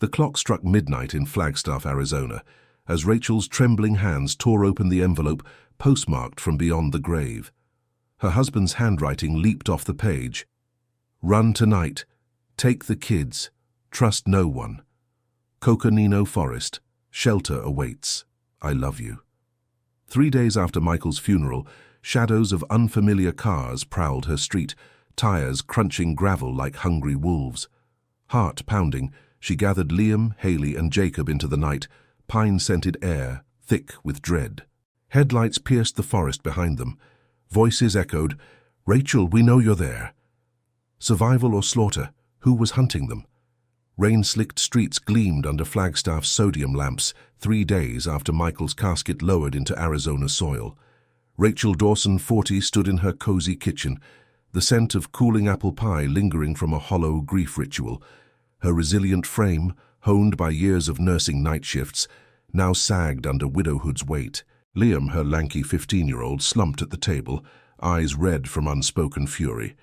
The clock struck midnight in Flagstaff, Arizona, as Rachel's trembling hands tore open the envelope postmarked from beyond the grave. Her husband's handwriting leaped off the page. "Run tonight. Take the kids. Trust no one. Coconino Forest. Shelter awaits. I love you." 3 days after Michael's funeral, shadows of unfamiliar cars prowled her street, tires crunching gravel like hungry wolves. Heart pounding, she gathered Liam, Haley, and Jacob into the night, pine-scented air thick with dread. Headlights pierced the forest behind them. Voices echoed, "Rachel, we know you're there." Survival or slaughter, who was hunting them? Rain-slicked streets gleamed under Flagstaff's sodium lamps 3 days after Michael's casket lowered into Arizona soil. Rachel Dawson, 40, stood in her cozy kitchen, the scent of cooling apple pie lingering from a hollow grief ritual. Her resilient frame, honed by years of nursing night shifts, now sagged under widowhood's weight. Liam, her lanky 15-year-old, slumped at the table, eyes red from unspoken fury.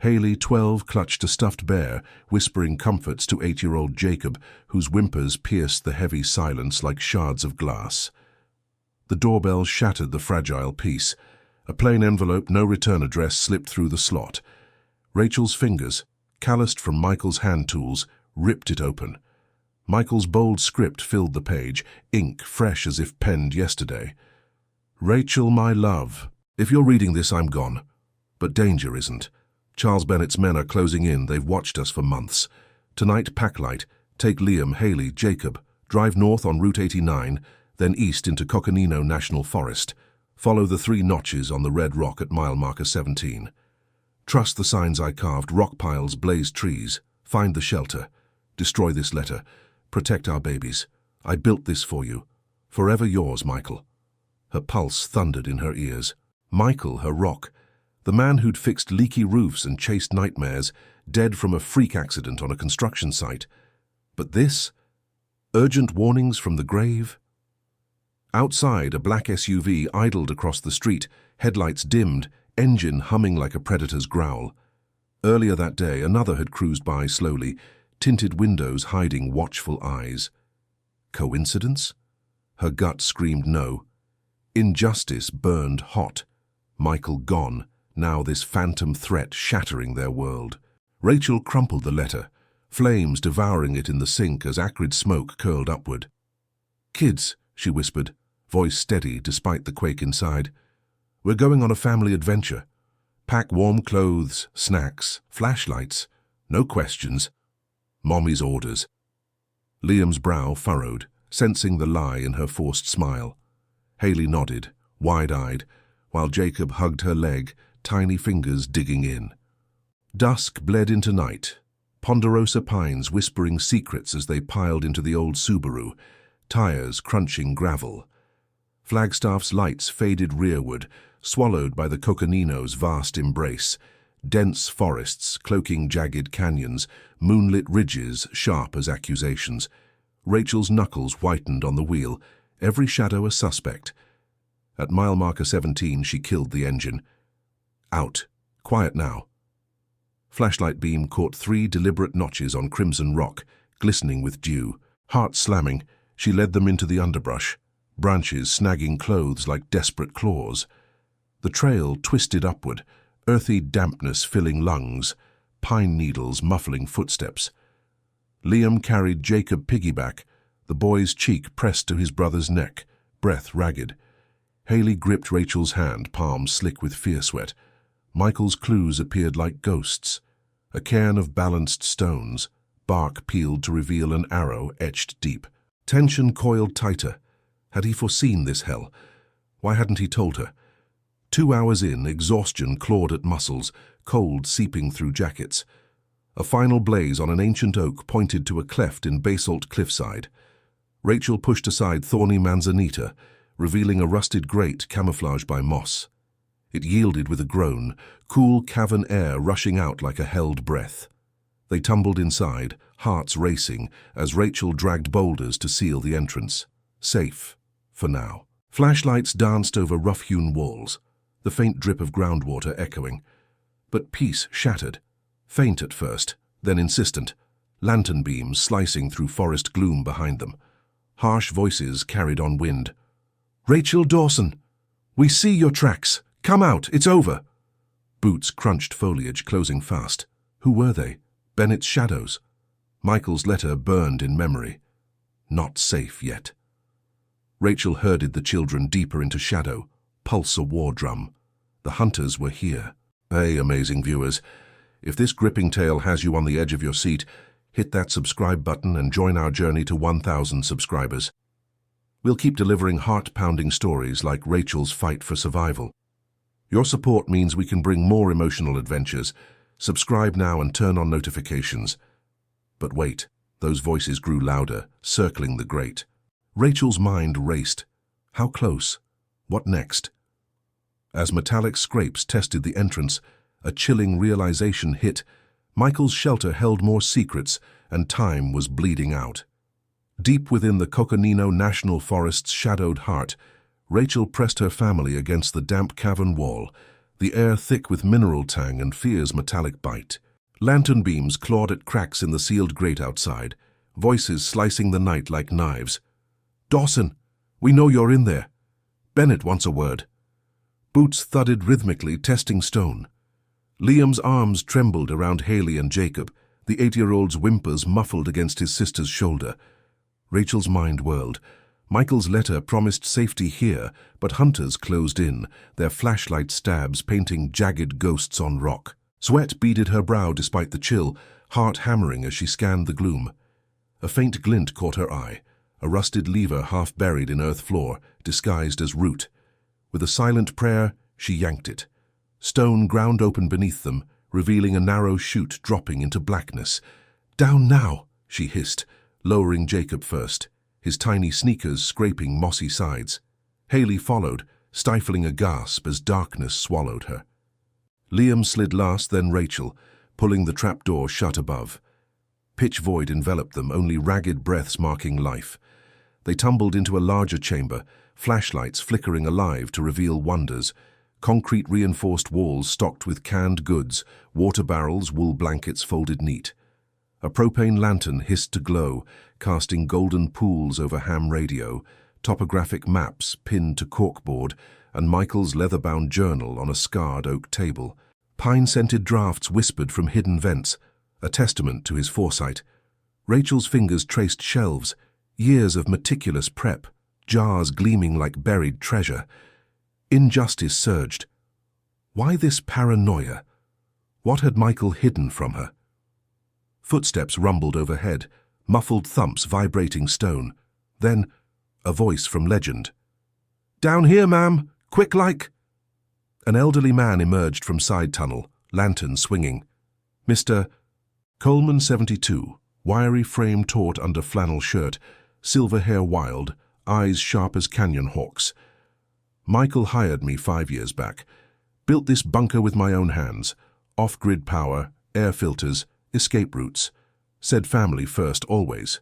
Haley, 12, clutched a stuffed bear, whispering comforts to 8-year-old Jacob, whose whimpers pierced the heavy silence like shards of glass. The doorbell shattered the fragile peace. A plain envelope, no return address, slipped through the slot. Rachel's fingers, calloused from Michael's hand tools, ripped it open. Michael's bold script filled the page, ink fresh as if penned yesterday. "Rachel, my love, if you're reading this, I'm gone. But danger isn't. Charles Bennett's men are closing in. They've watched us for months. Tonight, pack light. Take Liam, Haley, Jacob. Drive north on Route 89, then east into Coconino National Forest. Follow the 3 notches on the red rock at mile marker 17. Trust the signs I carved, rock piles, blazed trees. Find the shelter. Destroy this letter. Protect our babies. I built this for you. Forever yours, Michael." Her pulse thundered in her ears. Michael, her rock. The man who'd fixed leaky roofs and chased nightmares, dead from a freak accident on a construction site. But this? Urgent warnings from the grave? Outside, a black SUV idled across the street, headlights dimmed, engine humming like a predator's growl. Earlier that day, another had cruised by slowly, tinted windows hiding watchful eyes. Coincidence? Her gut screamed no. Injustice burned hot. Michael gone. Now this phantom threat shattering their world. Rachel crumpled the letter, flames devouring it in the sink as acrid smoke curled upward. "Kids," she whispered, voice steady despite the quake inside. "We're going on a family adventure. Pack warm clothes, snacks, flashlights. No questions. Mommy's orders." Liam's brow furrowed, sensing the lie in her forced smile. Haley nodded, wide-eyed, while Jacob hugged her leg, tiny fingers digging in. Dusk bled into night, ponderosa pines whispering secrets as they piled into the old Subaru, tires crunching gravel. Flagstaff's lights faded rearward, swallowed by the Coconino's vast embrace, dense forests cloaking jagged canyons, moonlit ridges sharp as accusations. Rachel's knuckles whitened on the wheel, every shadow a suspect. At mile marker 17, she killed the engine. Out. Quiet now. Flashlight beam caught 3 deliberate notches on crimson rock, glistening with dew. Heart slamming, she led them into the underbrush, branches snagging clothes like desperate claws. The trail twisted upward, earthy dampness filling lungs, pine needles muffling footsteps. Liam carried Jacob piggyback, the boy's cheek pressed to his brother's neck, breath ragged. Haley gripped Rachel's hand, palm slick with fear sweat. Michael's clues appeared like ghosts. A cairn of balanced stones, bark peeled to reveal an arrow etched deep. Tension coiled tighter. Had he foreseen this hell? Why hadn't he told her? 2 hours in, exhaustion clawed at muscles, cold seeping through jackets. A final blaze on an ancient oak pointed to a cleft in basalt cliffside. Rachel pushed aside thorny manzanita, revealing a rusted grate camouflaged by moss. It yielded with a groan, cool cavern air rushing out like a held breath. They tumbled inside, hearts racing, as Rachel dragged boulders to seal the entrance. Safe, for now. Flashlights danced over rough-hewn walls, the faint drip of groundwater echoing. But peace shattered, faint at first, then insistent. lantern beams slicing through forest gloom behind them. Harsh voices carried on wind. "Rachel Dawson! We see your tracks! Come out, it's over!" Boots crunched foliage, closing fast. Who were they? Bennett's shadows. Michael's letter burned in memory. Not safe yet. Rachel herded the children deeper into shadow, pulse a war drum. The hunters were here. Hey, amazing viewers. If this gripping tale has you on the edge of your seat, hit that subscribe button and join our journey to 1,000 subscribers. We'll keep delivering heart-pounding stories like Rachel's fight for survival. Your support means we can bring more emotional adventures. Subscribe now and turn on notifications. But wait, those voices grew louder, circling the grate. Rachel's mind raced. How close? What next? As metallic scrapes tested the entrance, a chilling realization hit. Michael's shelter held more secrets, and time was bleeding out. Deep within the Coconino National Forest's shadowed heart, Rachel pressed her family against the damp cavern wall, the air thick with mineral tang and fear's metallic bite. Lantern beams clawed at cracks in the sealed grate outside, voices slicing the night like knives. "Dawson, we know you're in there. Bennett wants a word." Boots thudded rhythmically, testing stone. Liam's arms trembled around Haley and Jacob, the 8-year-old's whimpers muffled against his sister's shoulder. Rachel's mind whirled. Michael's letter promised safety here, but hunters closed in, their flashlight stabs painting jagged ghosts on rock. Sweat beaded her brow despite the chill, heart hammering as she scanned the gloom. A faint glint caught her eye, a rusted lever half buried in earth floor, disguised as root. With a silent prayer, she yanked it. Stone ground open beneath them, revealing a narrow chute dropping into blackness. "Down now," she hissed, lowering Jacob first, his tiny sneakers scraping mossy sides. Haley followed, stifling a gasp as darkness swallowed her. Liam slid last, then Rachel, pulling the trapdoor shut above. Pitch void enveloped them, only ragged breaths marking life. They tumbled into a larger chamber, flashlights flickering alive to reveal wonders. Concrete reinforced walls stocked with canned goods, water barrels, wool blankets folded neat. A propane lantern hissed to glow, casting golden pools over ham radio, topographic maps pinned to corkboard, and Michael's leather-bound journal on a scarred oak table. Pine-scented drafts whispered from hidden vents, a testament to his foresight. Rachel's fingers traced shelves, years of meticulous prep, jars gleaming like buried treasure. Injustice surged. Why this paranoia? What had Michael hidden from her? Footsteps rumbled overhead, muffled thumps vibrating stone. Then, a voice from legend. "Down here, ma'am! Quick like!" An elderly man emerged from side tunnel, lantern swinging. Mr. Coleman, 72, wiry frame taut under flannel shirt, silver hair wild, eyes sharp as canyon hawks. "Michael hired me 5 years back. Built this bunker with my own hands. Off-grid power, air filters, escape routes. Said family first always."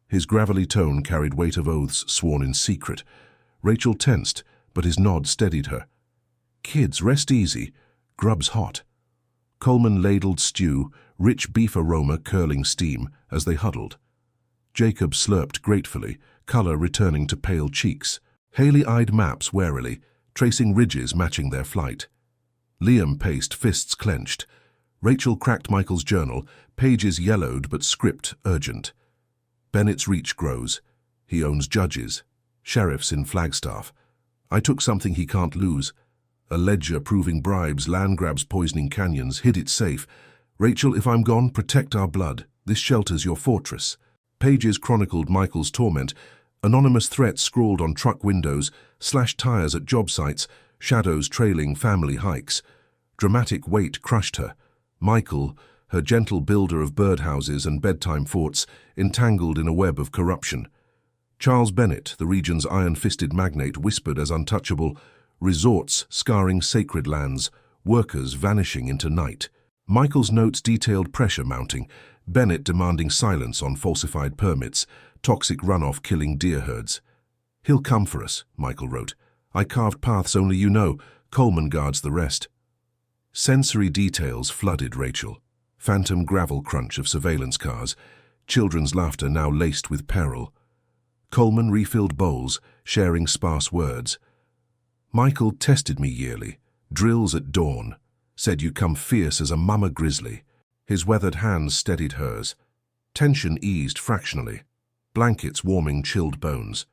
His gravelly tone carried weight of oaths sworn in secret. Rachel tensed, but his nod steadied her. "Kids, rest easy. Grub's hot." Coleman ladled stew, rich beef aroma curling steam, as they huddled. Jacob slurped gratefully, color returning to pale cheeks. Haley eyed maps warily, tracing ridges matching their flight. Liam paced, fists clenched. Rachel cracked Michael's journal, pages yellowed but script urgent. "Bennett's reach grows. He owns judges, sheriffs in Flagstaff. I took something he can't lose. A ledger proving bribes, land grabs poisoning canyons, hid it safe. Rachel, if I'm gone, protect our blood. This shelter's your fortress." Pages chronicled Michael's torment. Anonymous threats scrawled on truck windows, slashed tires at job sites, shadows trailing family hikes. Dramatic weight crushed her. Michael, her gentle builder of birdhouses and bedtime forts, entangled in a web of corruption. Charles Bennett, the region's iron-fisted magnate, whispered as untouchable, resorts scarring sacred lands, workers vanishing into night. Michael's notes detailed pressure mounting, Bennett demanding silence on falsified permits, toxic runoff killing deer herds. "He'll come for us," Michael wrote. "I carved paths only you know. Coleman guards the rest." Sensory details flooded Rachel. phantom gravel crunch of surveillance cars, children's laughter now laced with peril. Coleman refilled bowls, sharing sparse words. Michael tested me yearly, drills at dawn, said you come fierce as a mama grizzly. His weathered hands steadied hers. Tension eased fractionally, blankets warming chilled bones.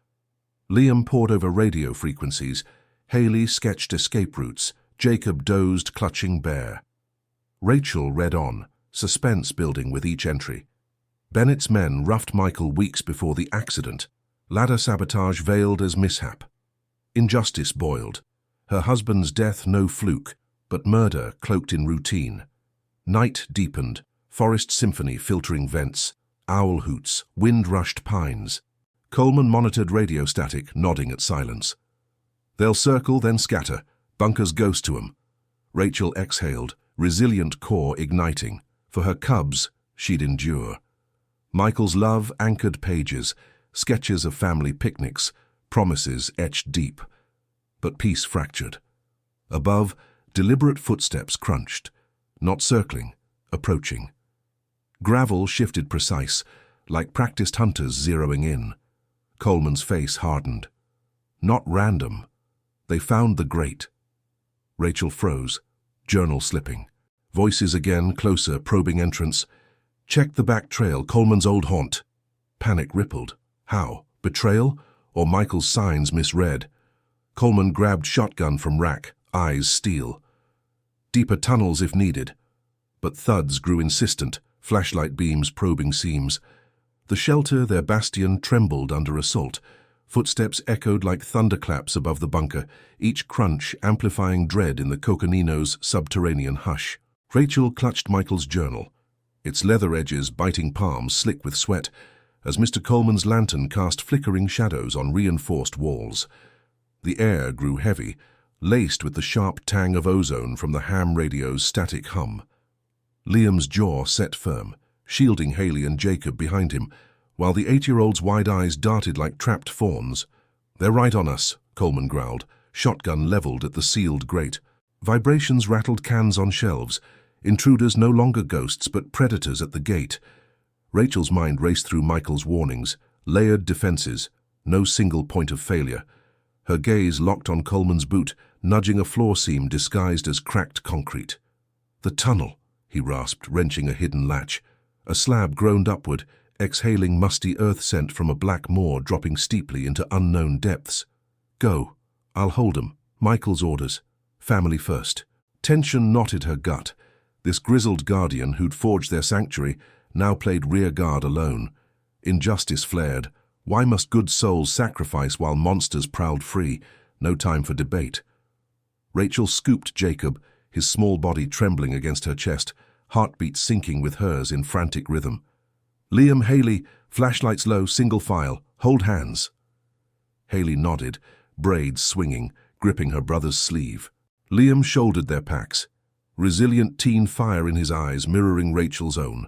Liam pored over radio frequencies, Haley sketched escape routes, Jacob dozed clutching Bear. Rachel read on, suspense building with each entry. Bennett's men roughed Michael weeks before the accident, ladder sabotage veiled as mishap. Injustice boiled, her husband's death no fluke, but murder cloaked in routine. Night deepened, forest symphony filtering vents, owl hoots, wind-rushed pines. Coleman monitored radio static, nodding at silence. They'll circle, then scatter, bunkers ghost to 'em. Rachel exhaled, resilient core igniting. For her cubs, she'd endure. Michael's love anchored pages, sketches of family picnics, promises etched deep. But peace fractured. Above, deliberate footsteps crunched, not circling, approaching. Gravel shifted precise, like practiced hunters zeroing in. Coleman's face hardened. Not random. They found the great. Rachel froze, journal slipping. Voices again, closer, probing entrance. Check the back trail, Coleman's old haunt. Panic rippled. How? Betrayal? Or Michael's signs misread? Coleman grabbed shotgun from rack, eyes steel. Deeper tunnels if needed. But thuds grew insistent, flashlight beams probing seams. The shelter, their bastion, trembled under assault. Footsteps echoed like thunderclaps above the bunker, each crunch amplifying dread in the Coconino's subterranean hush. Rachel clutched Michael's journal, its leather edges biting palms slick with sweat, as Mr. Coleman's lantern cast flickering shadows on reinforced walls. The air grew heavy, laced with the sharp tang of ozone from the ham radio's static hum. Liam's jaw set firm, shielding Haley and Jacob behind him, while the 8-year-old's wide eyes darted like trapped fawns. They're right on us, Coleman growled, shotgun leveled at the sealed grate. Vibrations rattled cans on shelves, intruders no longer ghosts but predators at the gate. Rachel's mind raced through Michael's warnings, layered defenses, no single point of failure. Her gaze locked on Coleman's boot, nudging a floor seam disguised as cracked concrete. The tunnel, he rasped, wrenching a hidden latch. A slab groaned upward, exhaling musty earth scent from a black moor dropping steeply into unknown depths. Go. I'll hold 'em. Michael's orders. Family first. Tension knotted her gut. This grizzled guardian who'd forged their sanctuary now played rear guard alone. Injustice flared. Why must good souls sacrifice while monsters prowled free? No time for debate. Rachel scooped Jacob, his small body trembling against her chest, heartbeat syncing with hers in frantic rhythm. Liam, Haley, flashlights low, single file, hold hands. Haley nodded, braids swinging, gripping her brother's sleeve. Liam shouldered their packs, resilient teen fire in his eyes mirroring Rachel's own.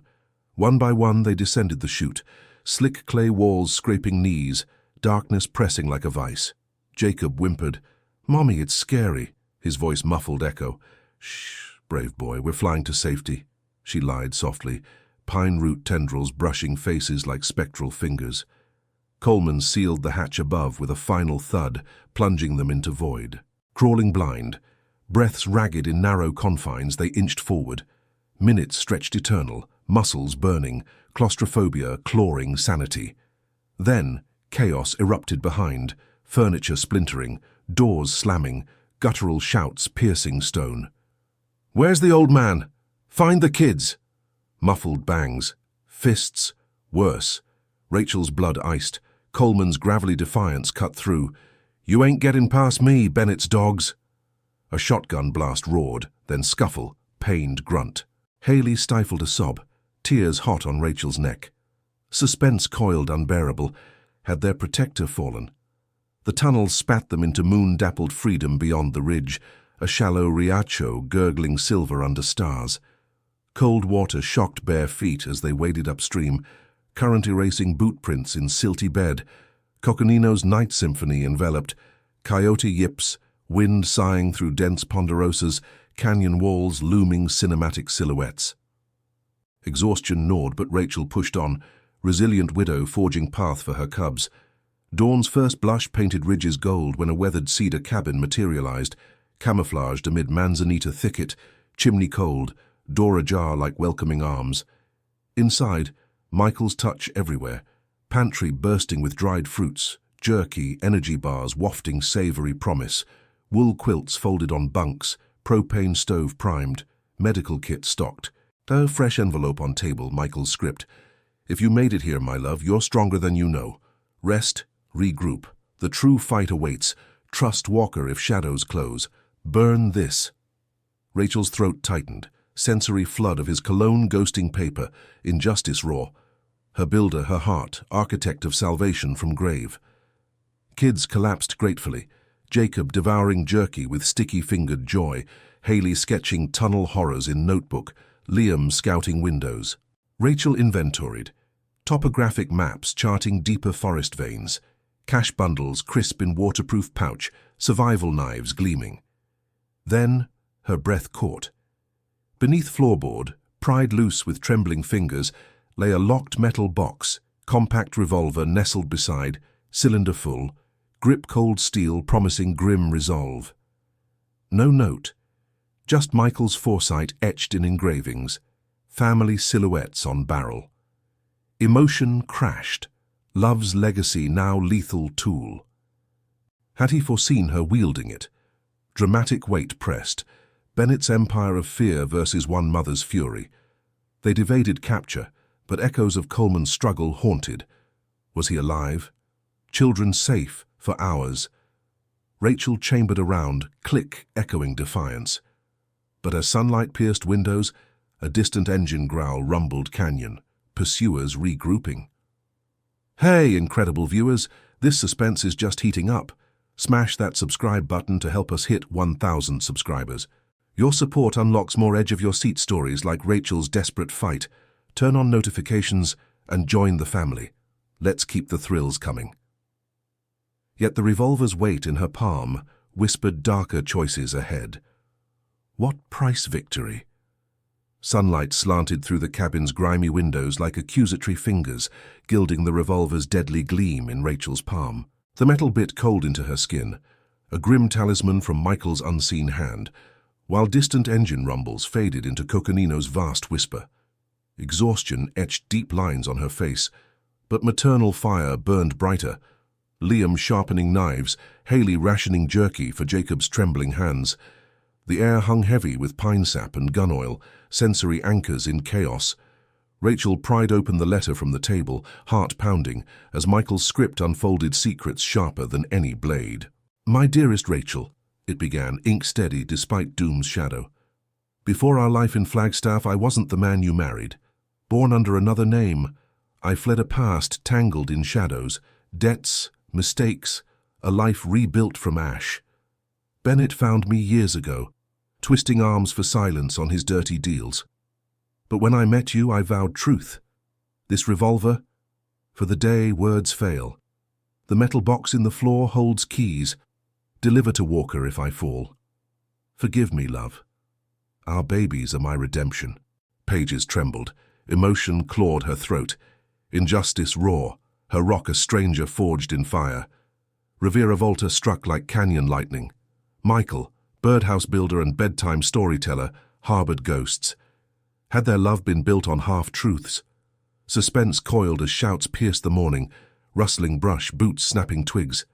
One by one they descended the chute, slick clay walls scraping knees, darkness pressing like a vice. Jacob whimpered, "Mommy, it's scary," his voice muffled echo. "Shh, brave boy, we're flying to safety," she lied softly, pine root tendrils brushing faces like spectral fingers. Coleman sealed the hatch above with a final thud, plunging them into void. Crawling blind, breaths ragged in narrow confines, they inched forward. Minutes stretched eternal, muscles burning, claustrophobia clawing sanity. Then, chaos erupted behind, furniture splintering, doors slamming, guttural shouts piercing stone. "Where's the old man? Find the kids!" Muffled bangs, fists, worse. Rachel's blood iced, Coleman's gravelly defiance cut through. "You ain't getting past me, Bennett's dogs." A shotgun blast roared, then scuffle, pained grunt. Haley stifled a sob, tears hot on Rachel's neck. Suspense coiled unbearable. Had their protector fallen? The tunnel spat them into moon-dappled freedom beyond the ridge, a shallow riacho gurgling silver under stars. Cold water shocked bare feet as they waded upstream, current erasing boot prints in silty bed. Coconino's night symphony enveloped, coyote yips, wind sighing through dense ponderosas, canyon walls looming cinematic silhouettes. Exhaustion gnawed, but Rachel pushed on, resilient widow forging path for her cubs. Dawn's first blush painted ridges gold when a weathered cedar cabin materialized, camouflaged amid manzanita thicket, chimney cold, door ajar like welcoming arms. Inside, Michael's touch everywhere, pantry bursting with dried fruits, jerky, energy bars wafting savory promise, wool quilts folded on bunks, propane stove primed, medical kit stocked. A fresh envelope on table, Michael's script. If you made it here, my love, you're stronger than you know. Rest, regroup. The true fight awaits. Trust Walker if shadows close. Burn this. Rachel's throat tightened, sensory flood of his cologne ghosting paper, injustice raw. Her builder, her heart, architect of salvation from grave. Kids collapsed gratefully, Jacob devouring jerky with sticky-fingered joy, Haley sketching tunnel horrors in notebook, Liam scouting windows. Rachel inventoried. Topographic maps charting deeper forest veins, cash bundles crisp in waterproof pouch, survival knives gleaming. Then, her breath caught. Beneath floorboard, pried loose with trembling fingers, lay a locked metal box, compact revolver nestled beside, cylinder full, grip cold steel promising grim resolve. No note, just Michael's foresight etched in engravings, family silhouettes on barrel. Emotion crashed, love's legacy now lethal tool. Had he foreseen her wielding it? Dramatic weight pressed, Bennett's empire of fear versus one mother's fury. They'd evaded capture, but echoes of Coleman's struggle haunted. Was he alive? Children safe for hours. Rachel chambered around, click echoing defiance. But as sunlight pierced windows, a distant engine growl rumbled canyon, pursuers regrouping. Hey, incredible viewers, this suspense is just heating up. Smash that subscribe button to help us hit 1,000 subscribers. Your support unlocks more edge-of-your-seat stories like Rachel's desperate fight. Turn on notifications and join the family. Let's keep the thrills coming. Yet the revolver's weight in her palm whispered darker choices ahead. What price victory? Sunlight slanted through the cabin's grimy windows like accusatory fingers, gilding the revolver's deadly gleam in Rachel's palm. The metal bit cold into her skin, a grim talisman from Michael's unseen hand, while distant engine rumbles faded into Coconino's vast whisper. Exhaustion etched deep lines on her face, but maternal fire burned brighter. Liam sharpening knives, Haley rationing jerky for Jacob's trembling hands. The air hung heavy with pine sap and gun oil, sensory anchors in chaos. Rachel pried open the letter from the table, heart pounding, as Michael's script unfolded secrets sharper than any blade. My dearest Rachel, it began, ink steady despite doom's shadow. Before our life in Flagstaff, I wasn't the man you married. Born under another name, I fled a past tangled in shadows, debts, mistakes, a life rebuilt from ash. Bennett found me years ago, twisting arms for silence on his dirty deals. But when I met you, I vowed truth. This revolver, for the day words fail. The metal box in the floor holds keys. Deliver to Walker if I fall. Forgive me, love. Our babies are my redemption. Pages trembled. Emotion clawed her throat. Injustice raw, her rock a stranger forged in fire. Rivera Volta struck like canyon lightning. Michael, birdhouse builder and bedtime storyteller, harbored ghosts. Had their love been built on half-truths? Suspense coiled as shouts pierced the morning, rustling brush, boots snapping twigs.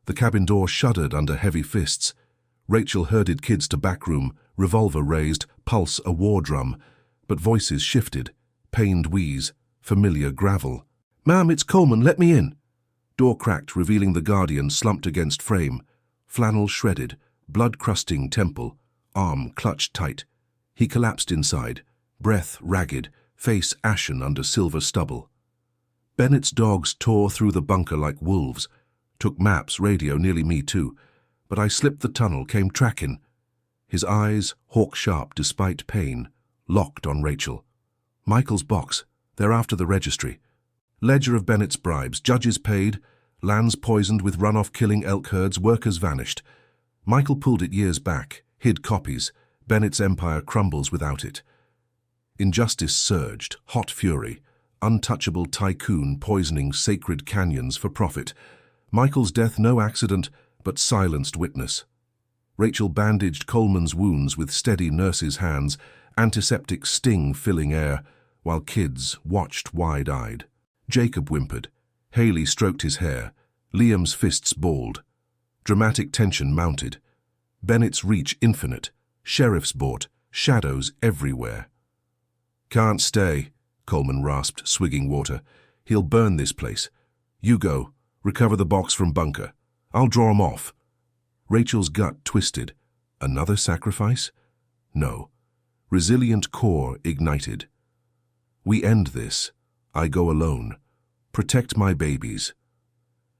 The cabin door shuddered under heavy fists. Rachel herded kids to back room, revolver raised, pulse a war drum. But voices shifted, pained wheeze, familiar gravel. Ma'am, it's Coleman, let me in. Door cracked, revealing the guardian slumped against frame. Flannel shredded, blood-crusting temple, arm clutched tight. He collapsed inside, breath ragged, face ashen under silver stubble. Bennett's dogs tore through the bunker like wolves. Took maps, radio, nearly me too. But I slipped the tunnel, came tracking. His eyes, hawk-sharp despite pain, locked on Rachel. Michael's box, they're after the registry. Ledger of Bennett's bribes, judges paid, lands poisoned with runoff killing elk herds, workers vanished. Michael pulled it years back, hid copies. Bennett's empire crumbles without it. Injustice surged, hot fury. Untouchable tycoon poisoning sacred canyons for profit. Michael's death no accident, but silenced witness. Rachel bandaged Coleman's wounds with steady nurse's hands, antiseptic sting filling air, while kids watched wide-eyed. Jacob whimpered. Haley stroked his hair. Liam's fists balled. Dramatic tension mounted. Bennett's reach infinite. Sheriff's bought. Shadows everywhere. "Can't stay," Coleman rasped, swigging water. "He'll burn this place. You go. Recover the box from bunker. I'll draw him off." Rachel's gut twisted. Another sacrifice? No. Resilient core ignited. "We end this. I go alone. Protect my babies."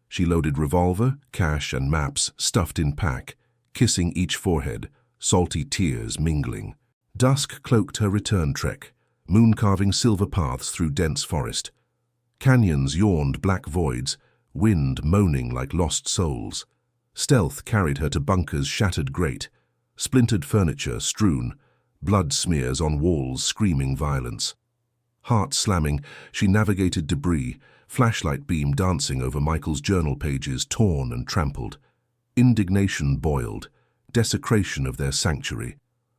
She loaded revolver, cash, and maps stuffed in pack, kissing each forehead, salty tears mingling. Dusk cloaked her return trek, moon-carving silver paths through dense forest. Canyons yawned black voids, wind moaning like lost souls. Stealth carried her to bunker's shattered grate, splintered furniture strewn, blood smears on walls screaming violence. Heart slamming, she navigated debris, flashlight beam dancing over Michael's journal pages torn and trampled. Indignation boiled, desecration of their sanctuary.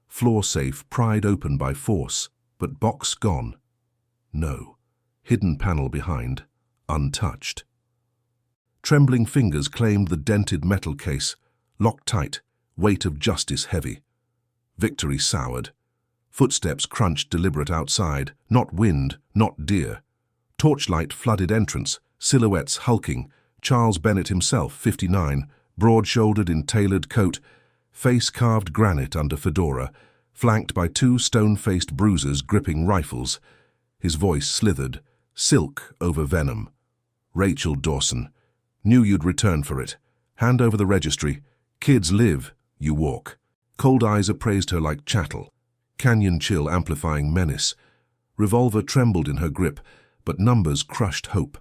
Floor safe pried open by force, but box gone. No. Hidden panel behind, untouched. Trembling fingers claimed the dented metal case, locked tight, weight of justice heavy. Victory soured. Footsteps crunched deliberate outside, not wind, not deer. Torchlight flooded entrance, silhouettes hulking. Charles Bennett himself, 59, broad-shouldered in tailored coat, face carved granite under fedora, flanked by two stone-faced bruisers gripping rifles. His voice slithered, silk over venom. "Rachel Dawson, knew you'd return for it. Hand over the registry. Kids live, you walk." Cold eyes appraised her like chattel, canyon chill amplifying menace. Revolver trembled in her grip, but numbers crushed hope.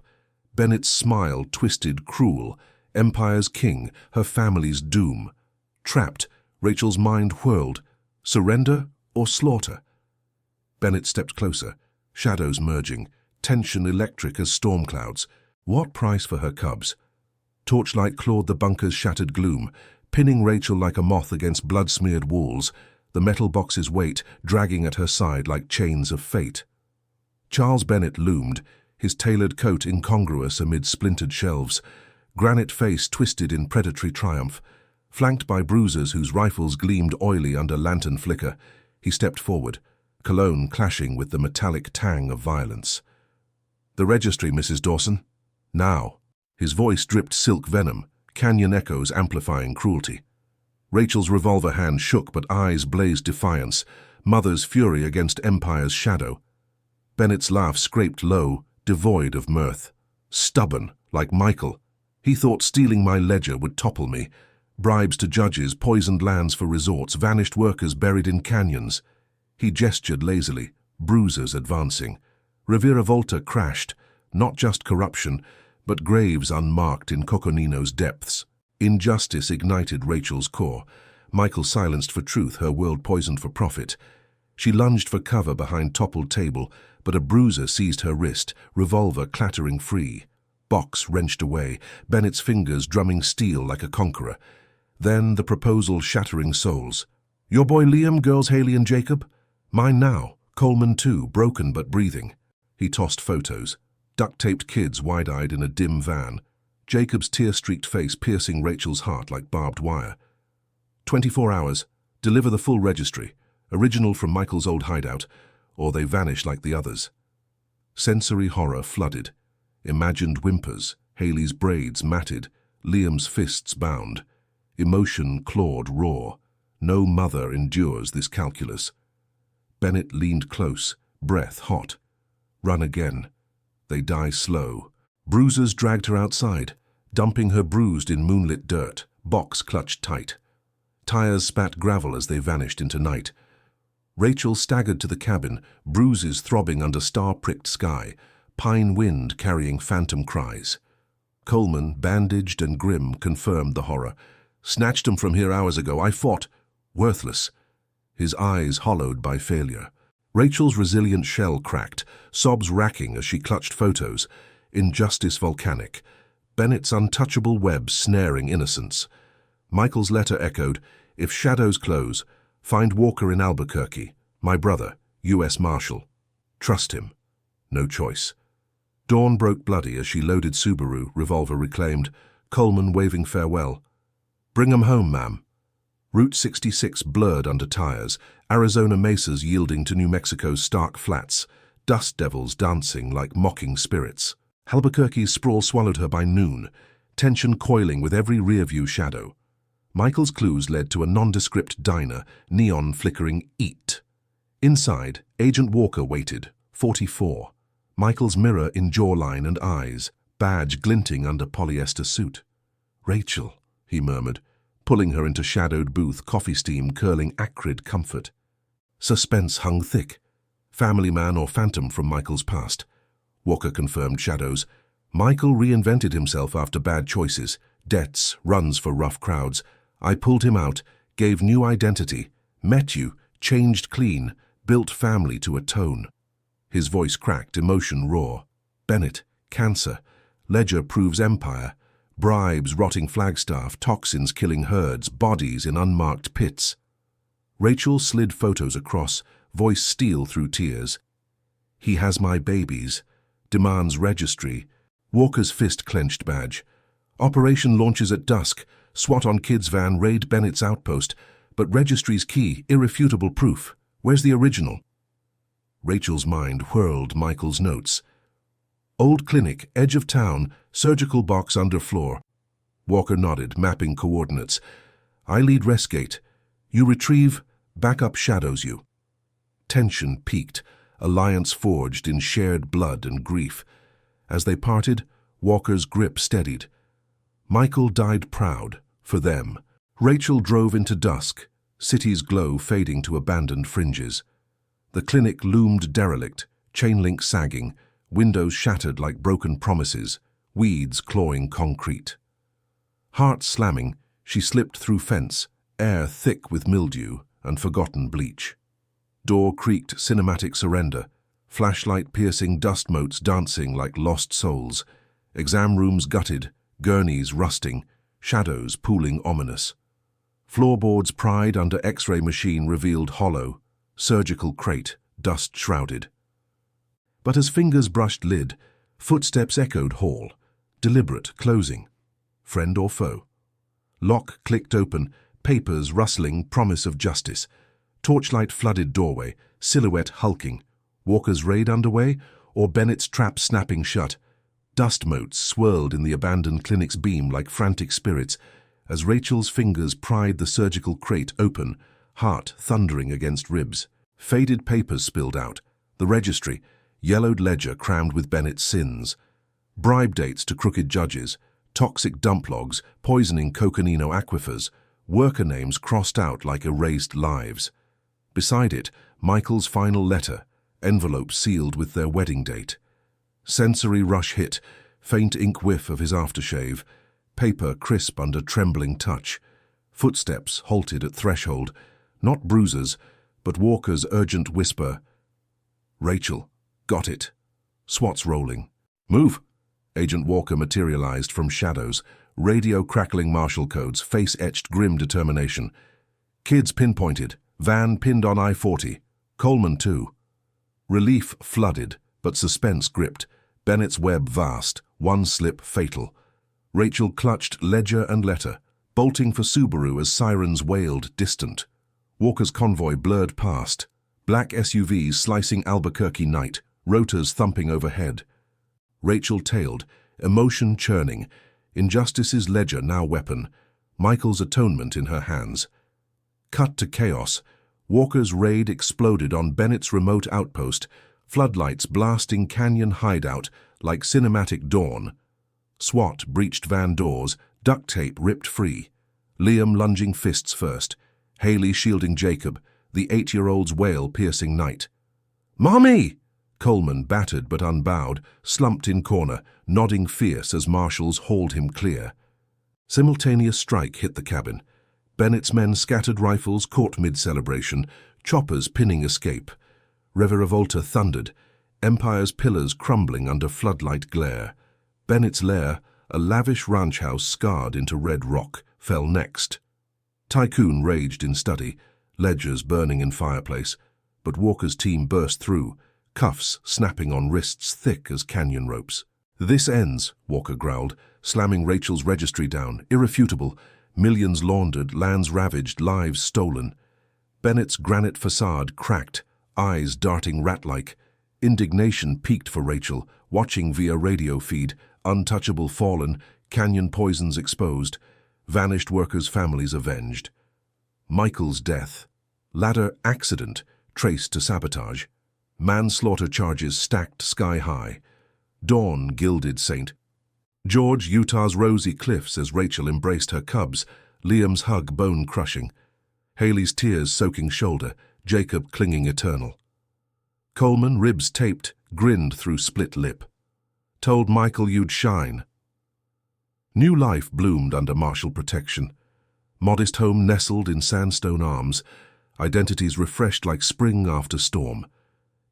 Bennett's smile twisted cruel, Empire's king, her family's doom. Trapped, Rachel's mind whirled. Surrender or slaughter? Bennett stepped closer, shadows merging, tension electric as storm clouds. What price for her cubs? Torchlight clawed the bunker's shattered gloom, pinning Rachel like a moth against blood-smeared walls, the metal box's weight dragging at her side like chains of fate. Charles Bennett loomed, his tailored coat incongruous amid splintered shelves, granite face twisted in predatory triumph. Flanked by bruisers whose rifles gleamed oily under lantern flicker, he stepped forward, cologne clashing with the metallic tang of violence. "The registry, Mrs. Dawson. Now." His voice dripped silk venom, canyon echoes amplifying cruelty. Rachel's revolver hand shook, but eyes blazed defiance, mother's fury against Empire's shadow. Bennett's laugh scraped low, devoid of mirth. "Stubborn, like Michael. He thought stealing my ledger would topple me. Bribes to judges, poisoned lands for resorts, vanished workers buried in canyons." He gestured lazily, bruisers advancing. Rivera Volta crashed, not just corruption, but graves unmarked in Coconino's depths. Injustice ignited Rachel's core. Michael silenced for truth, her world poisoned for profit. She lunged for cover behind toppled table, but a bruiser seized her wrist, revolver clattering free. Box wrenched away, Bennett's fingers drumming steel like a conqueror. Then the proposal shattering souls. "Your boy Liam, girls Haley and Jacob? Mine now, Coleman too, broken but breathing." He tossed photos. Duct-taped kids wide-eyed in a dim van. Jacob's tear-streaked face piercing Rachel's heart like barbed wire. 24 hours. Deliver the full registry. Original from Michael's old hideout, or they vanish like the others. Sensory horror flooded. Imagined whimpers, Haley's braids matted, Liam's fists bound. Emotion clawed raw. No mother endures this calculus. Bennett leaned close, breath hot. Run again. They die slow. Bruisers dragged her outside, dumping her bruised in moonlit dirt, box clutched tight. Tires spat gravel as they vanished into night. Rachel staggered to the cabin, bruises throbbing under star-pricked sky, pine wind carrying phantom cries. Coleman, bandaged and grim, confirmed the horror. "Snatched him from here hours ago. I fought." Worthless. His eyes hollowed by failure. Rachel's resilient shell cracked, sobs racking as she clutched photos. Injustice volcanic. Bennett's untouchable web snaring innocence. Michael's letter echoed, "If shadows close, find Walker in Albuquerque. My brother, U.S. Marshal. Trust him. No choice." Dawn broke bloody as she loaded Subaru, revolver reclaimed, Coleman waving farewell. "Bring 'em home, ma'am." Route 66 blurred under tires, Arizona mesas yielding to New Mexico's stark flats, dust devils dancing like mocking spirits. Albuquerque's sprawl swallowed her by noon, tension coiling with every rearview shadow. Michael's clues led to a nondescript diner, neon flickering "Eat." Inside, Agent Walker waited, 44. Michael's mirror in jawline and eyes, badge glinting under polyester suit. "Rachel," he murmured, pulling her into shadowed booth, coffee steam curling acrid comfort. Suspense hung thick. Family man or phantom from Michael's past. Walker confirmed shadows. Michael reinvented himself after bad choices, debts, runs for rough crowds. I pulled him out, gave new identity, met you, changed clean, built family to atone. His voice cracked, emotion raw. Bennett, cancer. Ledger proves empire. Bribes rotting Flagstaff, toxins killing herds, bodies in unmarked pits. Rachel slid photos across, voice steel through tears. "He has my babies. Demands registry." Walker's fist clenched badge. "Operation launches at dusk. SWAT on kids van raid Bennett's outpost. But registry's key, irrefutable proof. Where's the original?" Rachel's mind whirled Michael's notes. "Old clinic, edge of town, surgical box under floor." Walker nodded, mapping coordinates. "I lead Resgate. You retrieve, backup shadows you." Tension peaked, alliance forged in shared blood and grief. As they parted, Walker's grip steadied. Michael died proud, for them. Rachel drove into dusk, city's glow fading to abandoned fringes. The clinic loomed derelict, chain link sagging, windows shattered like broken promises, weeds clawing concrete. Heart slamming, she slipped through fence, air thick with mildew and forgotten bleach. Door creaked cinematic surrender, flashlight-piercing dust motes dancing like lost souls, exam rooms gutted, gurneys rusting, shadows pooling ominous. Floorboards pried under X-ray machine revealed hollow, surgical crate, dust-shrouded. But as fingers brushed lid, footsteps echoed hall, deliberate, closing. Friend or foe? Lock clicked open, papers rustling, promise of justice. Torchlight flooded doorway, silhouette hulking. Walker's raid underway, or Bennett's trap snapping shut? Dust motes swirled in the abandoned clinic's beam like frantic spirits, as Rachel's fingers pried the surgical crate open, heart thundering against ribs. Faded papers spilled out, the registry, yellowed ledger crammed with Bennett's sins. Bribe dates to crooked judges, toxic dump logs, poisoning Coconino aquifers, worker names crossed out like erased lives. Beside it, Michael's final letter, envelope sealed with their wedding date. Sensory rush hit, faint ink whiff of his aftershave, paper crisp under trembling touch. Footsteps halted at threshold, not bruises, but Walker's urgent whisper. "Rachel, got it." SWAT's rolling. "Move." Agent Walker materialized from shadows, radio crackling marshal codes, face-etched grim determination. Kids pinpointed, van pinned on I-40, Coleman too. Relief flooded, but suspense gripped, Bennett's web vast, one slip fatal. Rachel clutched ledger and letter, bolting for Subaru as sirens wailed distant. Walker's convoy blurred past, black SUVs slicing Albuquerque night, rotors thumping overhead. Rachel tailed, emotion churning, injustice's ledger now weapon, Michael's atonement in her hands. Cut to chaos, Walker's raid exploded on Bennett's remote outpost, floodlights blasting canyon hideout like cinematic dawn. SWAT breached van doors, duct tape ripped free. Liam lunging fists first, Haley shielding Jacob, the 8-year-old's wail piercing night. "Mommy!" Coleman, battered but unbowed, slumped in corner, nodding fierce as marshals hauled him clear. Simultaneous strike hit the cabin. Bennett's men scattered rifles caught mid-celebration, choppers pinning escape. Revolta thundered, Empire's pillars crumbling under floodlight glare. Bennett's lair, a lavish ranch house scarred into red rock, fell next. Tycoon raged in study, ledgers burning in fireplace, but Walker's team burst through, cuffs snapping on wrists thick as canyon ropes. "This ends," Walker growled, slamming Rachel's registry down, irrefutable, millions laundered, lands ravaged, lives stolen. Bennett's granite facade cracked, eyes darting rat-like. Indignation peaked for Rachel, watching via radio feed, untouchable fallen, canyon poisons exposed, vanished workers' families avenged. Michael's death. Ladder accident, traced to sabotage. Manslaughter charges stacked sky-high. Dawn gilded St. George, Utah's rosy cliffs as Rachel embraced her cubs, Liam's hug bone-crushing. Haley's tears soaking shoulder, Jacob clinging eternal. Coleman, ribs taped, grinned through split lip. Told Michael you'd shine. New life bloomed under martial protection. Modest home nestled in sandstone arms, identities refreshed like spring after storm.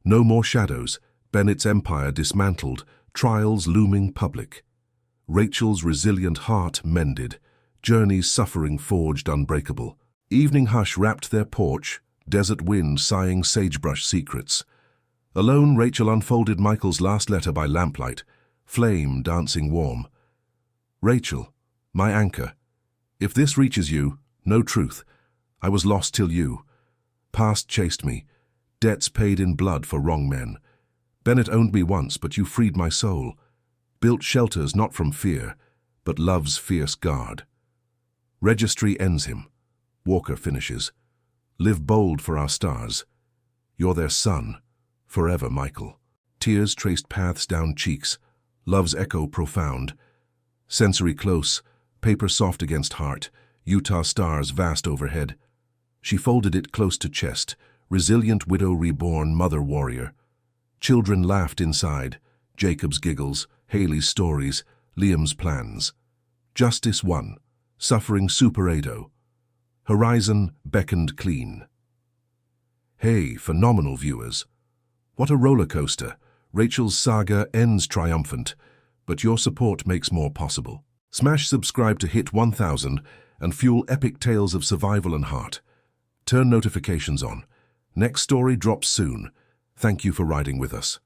No more shadows, Bennett's empire dismantled, trials looming public. Rachel's resilient heart mended, Journey's suffering forged unbreakable. Evening hush wrapped their porch, desert wind sighing sagebrush secrets. Alone, Rachel unfolded Michael's last letter by lamplight, flame dancing warm. "Rachel, my anchor, if this reaches you, no truth. I was lost till you. Past chased me, debts paid in blood for wrong men. Bennett owned me once, but you freed my soul. Built shelters not from fear, but love's fierce guard. Registry ends him. Walker finishes. Live bold for our stars. You're their son. Forever, Michael." Tears traced paths down cheeks, love's echo profound. Sensory close, paper soft against heart, Utah stars vast overhead. She folded it close to chest, resilient widow reborn, mother warrior. Children laughed inside, Jacob's giggles, Haley's stories, Liam's plans. Justice won, suffering superado. Horizon beckoned clean. Hey, phenomenal viewers. What a roller coaster. Rachel's saga ends triumphant, but your support makes more possible. Smash subscribe to hit 1000 and fuel epic tales of survival and heart. Turn notifications on. Next story drops soon. Thank you for riding with us.